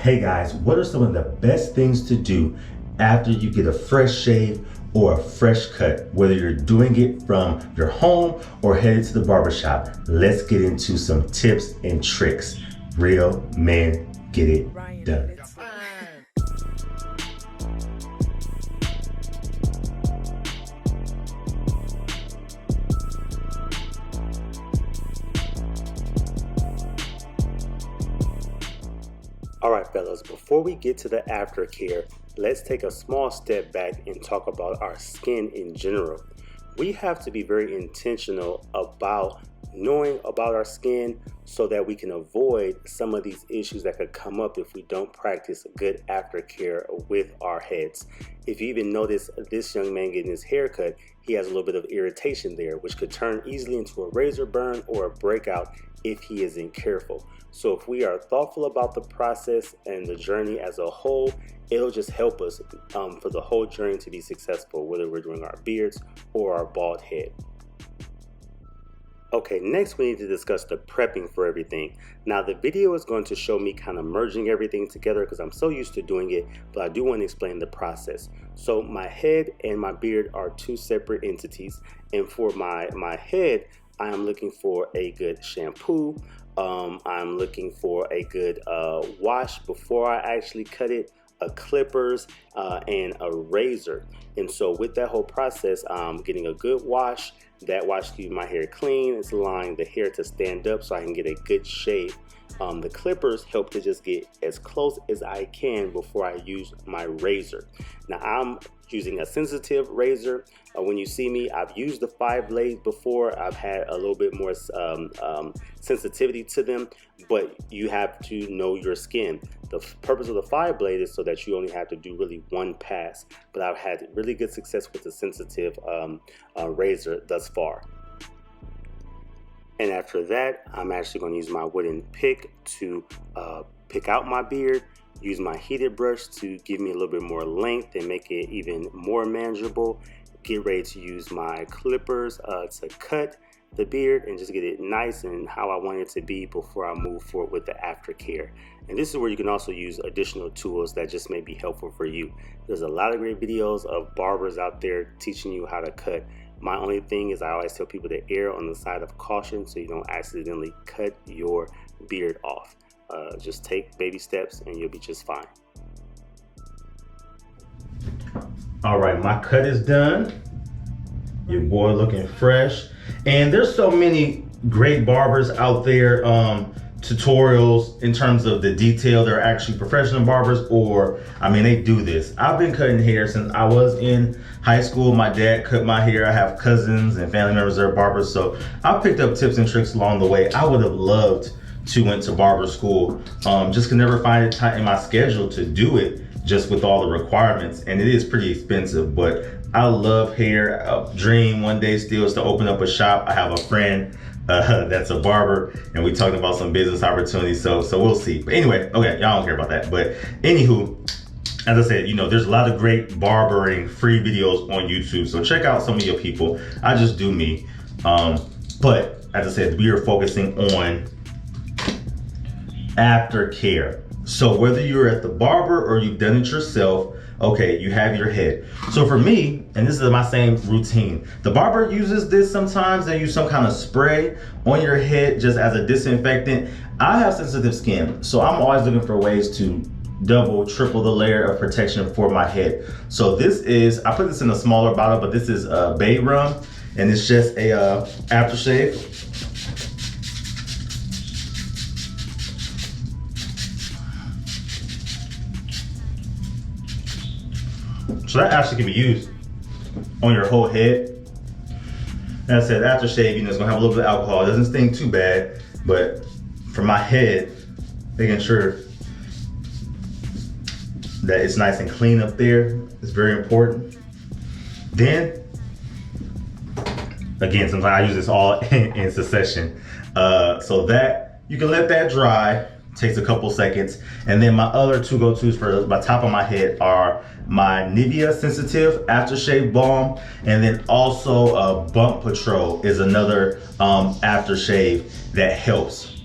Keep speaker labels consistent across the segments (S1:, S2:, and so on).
S1: Hey guys, what are some of the best things to do after you get a fresh shave or a fresh cut? Whether you're doing it from your home or headed to the barbershop, let's get into some tips and tricks. Real men get it done. All right, fellas, before we get to the aftercare, let's take a small step back and talk about our skin in general. We have to be very intentional about knowing about our skin so that we can avoid some of these issues that could come up if we don't practice good aftercare with our heads. If you even notice this young man getting his haircut, he has a little bit of irritation there, which could turn easily into a razor burn or a breakout if he isn't careful. So if we are thoughtful about the process and the journey as a whole, it'll just help us for the whole journey to be successful, whether we're doing our beards or our bald head. Okay, next we need to discuss the prepping for everything. Now the video is going to show me kind of merging everything together because I'm so used to doing it, but I do want to explain the process. So my head and my beard are two separate entities, and for my head, I am looking for a good shampoo. I'm looking for a good wash before I actually cut it, clippers, and a razor. And so with that whole process, I'm getting a good wash. That wash keeps my hair clean. It's allowing the hair to stand up so I can get a good shave. The clippers help to just get as close as I can before I use my razor. Now I'm using a sensitive razor. When you see me, I've used the 5 blades before. I've had a little bit more sensitivity to them, but you have to know your skin. The purpose of the 5 blade is so that you only have to do really one pass, but I've had really good success with the sensitive razor thus far. And after that, I'm actually going to use my wooden pick to pick out my beard, use my heated brush to give me a little bit more length and make it even more manageable, get ready to use my clippers to cut the beard and just get it nice and how I want it to be before I move forward with the aftercare. And this is where you can also use additional tools that just may be helpful for you. There's a lot of great videos of barbers out there teaching you how to cut. My only thing is I always tell people to err on the side of caution so you don't accidentally cut your beard off. Just take baby steps and you'll be just fine. All right, my cut is done. Your boy looking fresh. And there's so many great barbers out there, tutorials in terms of the detail. They're actually professional barbers, or I mean, they do this. I've been cutting hair since I was in high school. My dad cut my hair. I have cousins and family members that are barbers, so I picked up tips and tricks along the way. I would have loved to went to barber school, just could never find it in my schedule to do it, just with all the requirements, and it is pretty expensive. But I love hair. A dream one day still is to open up a shop. I have a friend that's a barber, and we talked about some business opportunities, so we'll see. But anyway, okay, y'all don't care about that. But anywho, as I said, you know, there's a lot of great barbering free videos on YouTube, so check out some of your people. I just do me. But as I said, we are focusing on aftercare. So whether you're at the barber or you've done it yourself, okay, you have your head. So for me, and this is my same routine, the barber uses this sometimes. They use some kind of spray on your head just as a disinfectant. I have sensitive skin, so I'm always looking for ways to double, triple the layer of protection for my head. So this is, I put this in a smaller bottle, but this is bay rum, and it's just a aftershave. So that actually can be used on your whole head. As I said, aftershave, you know, it's gonna have a little bit of alcohol. It doesn't sting too bad, but for my head, making sure that it's nice and clean up there is very important. Then, again, sometimes I use this all in succession. So that, you can let that dry, takes a couple seconds. And then my other two go-tos for my top of my head are my Nivea Sensitive Aftershave Balm, and then also Bump Patrol is another aftershave that helps.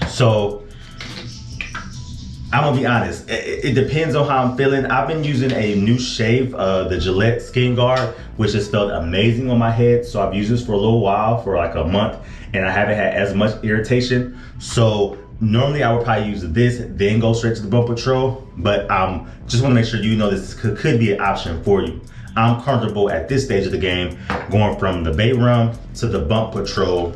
S1: So I'm gonna be honest, it depends on how I'm feeling. I've been using a new shave, the Gillette Skin Guard, which has felt amazing on my head. So I've used this for a little while, for like a month, and I haven't had as much irritation. So normally I would probably use this, then go straight to the Bump Patrol, but just wanna make sure you know this could be an option for you. I'm comfortable at this stage of the game going from the bait rum to the Bump Patrol.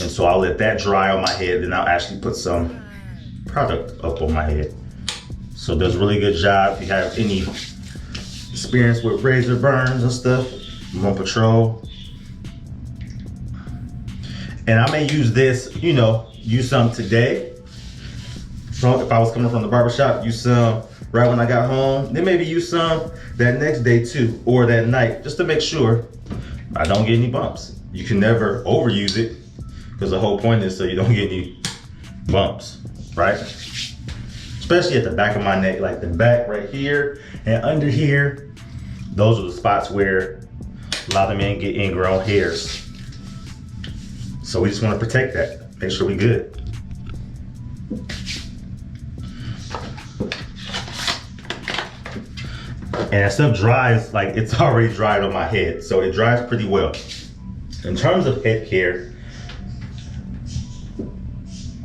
S1: And so I'll let that dry on my head, then I'll actually put some product up on my head. So it does a really good job. If you have any experience with razor burns and stuff, Bump Patrol. And I may use this, use some today. So if I was coming from the barbershop, use some right when I got home. Then maybe use some that next day too, or that night, just to make sure I don't get any bumps. You can never overuse it, because the whole point is so you don't get any bumps, right? Especially at the back of my neck, like the back right here and under here. Those are the spots where a lot of men get ingrown hairs. So we just want to protect that, make sure we good. And that stuff dries, like it's already dried on my head, so it dries pretty well. In terms of head care,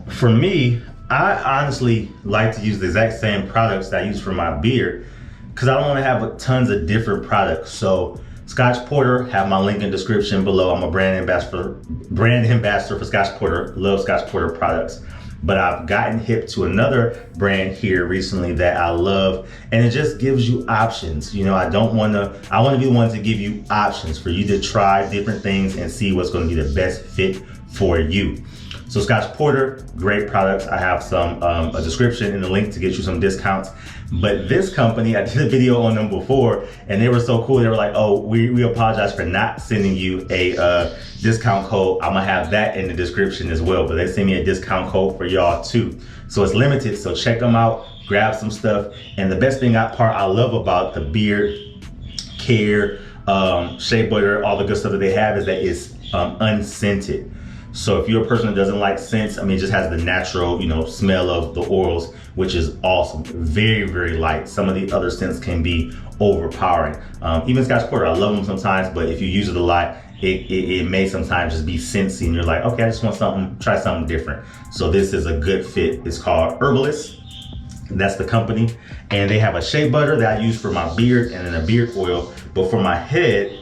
S1: for me, I honestly like to use the exact same products that I use for my beard, because I don't want to have tons of different products. So Scotch Porter, have my link in the description below. I'm a brand ambassador for Scotch Porter. Love Scotch Porter products. But I've gotten hip to another brand here recently that I love, and it just gives you options. I want to be the one to give you options for you to try different things and see what's going to be the best fit for you. So Scotch Porter, great products. I have some a description and a link to get you some discounts. But this company, I did a video on them before, and they were so cool. They were like, oh, we apologize for not sending you a discount code. I'm gonna have that in the description as well, but they sent me a discount code for y'all too. So it's limited, so check them out, grab some stuff. And the best thing I love about the beard care, shea butter, all the good stuff that they have is that it's unscented. So if you're a person that doesn't like scents, it just has the natural, smell of the oils, which is awesome. Very, very light. Some of the other scents can be overpowering. Even Scotch Porter, I love them sometimes, but if you use it a lot, it may sometimes just be scentsy, and you're like, okay, I just want try something different. So this is a good fit. It's called Herbalist. That's the company. And they have a shea butter that I use for my beard, and then a beard oil. But for my head,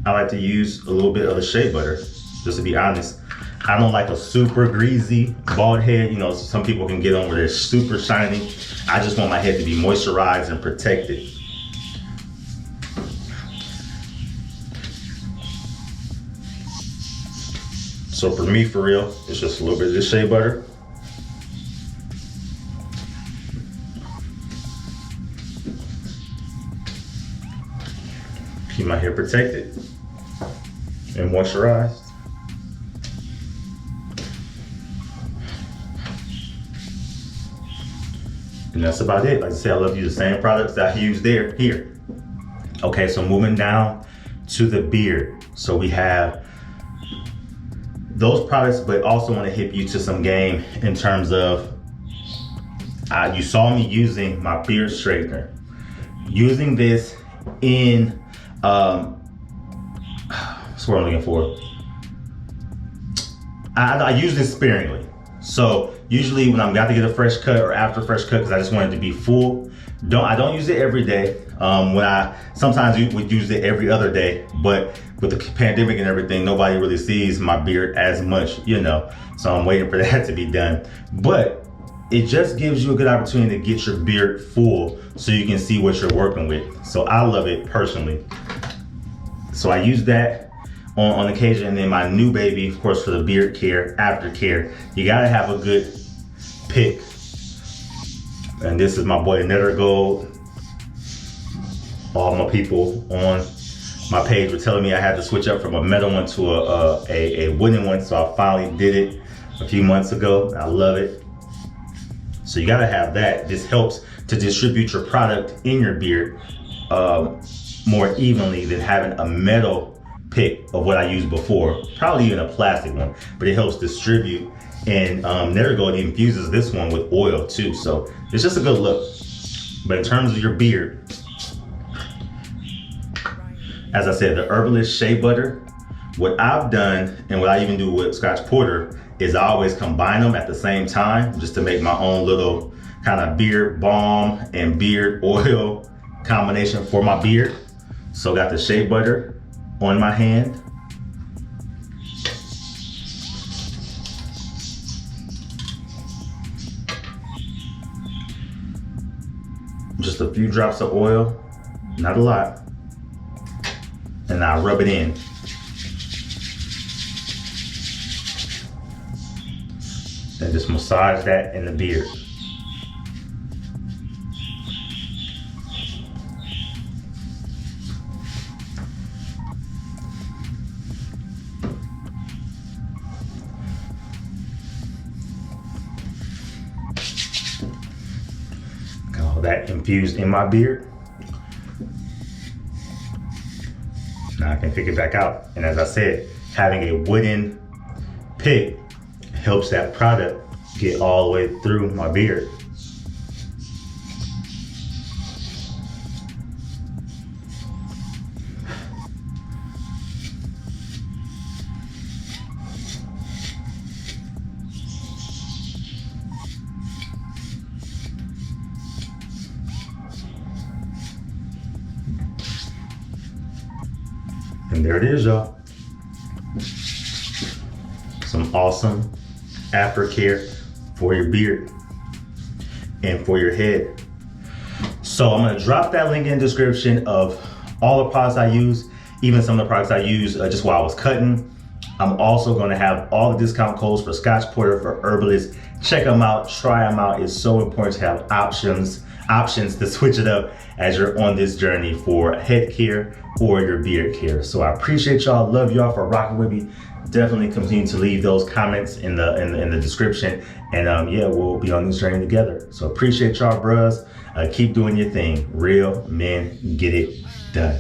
S1: I like to use a little bit of the shea butter. Just to be honest, I don't like a super greasy bald head. Some people can get on where they're super shiny. I just want my head to be moisturized and protected. So for me, for real, it's just a little bit of this shea butter. Keep my hair protected and moisturized. And that's about it. Like I said, I love to use the same products that I use here. Okay, so moving down to the beard. So we have those products, but also want to hit you to some game in terms of, you saw me using my beard straightener. Using this in, what's what I'm looking for? I use this sparingly. So usually when I'm about to get a fresh cut or after fresh cut, because I just want it to be full, I don't use it every day. Sometimes you would use it every other day, but with the pandemic and everything, nobody really sees my beard as much, so I'm waiting for that to be done. But it just gives you a good opportunity to get your beard full so you can see what you're working with. So I love it personally. So I use that on occasion. And then my new baby, of course, for the beard care, aftercare, you gotta have a good pick. And this is my boy Netter Gold. All my people on my page were telling me I had to switch up from a metal one to a wooden one, so I finally did it a few months ago. I love it. So you gotta have that. This helps to distribute your product in your beard more evenly than having a metal pick of what I used before, probably even a plastic one, but it helps distribute And there we go, it infuses this one with oil too. So it's just a good look. But in terms of your beard, as I said, the Herbalist Shea Butter, what I've done and what I even do with Scotch Porter is I always combine them at the same time just to make my own little kind of beard balm and beard oil combination for my beard. So got the shea butter on my hand. Just a few drops of oil, not a lot. And I rub it in. And just massage that in the beard. Got all that infused in my beard. Now I can pick it back out. And as I said, having a wooden pick helps that product get all the way through my beard. And there it is, y'all. Some awesome aftercare for your beard and for your head. So I'm gonna drop that link in the description of all the products I use, even some of the products I use just while I was cutting. I'm also gonna have all the discount codes for Scotch Porter, for Herbalist. Check them out, try them out. It's so important to have options to switch it up as you're on this journey for head care or your beard care. So I appreciate y'all, love y'all for rocking with me. Definitely continue to leave those comments in the description, and yeah, we'll be on this journey together. So appreciate y'all, bros. Keep doing your thing. Real men get it done.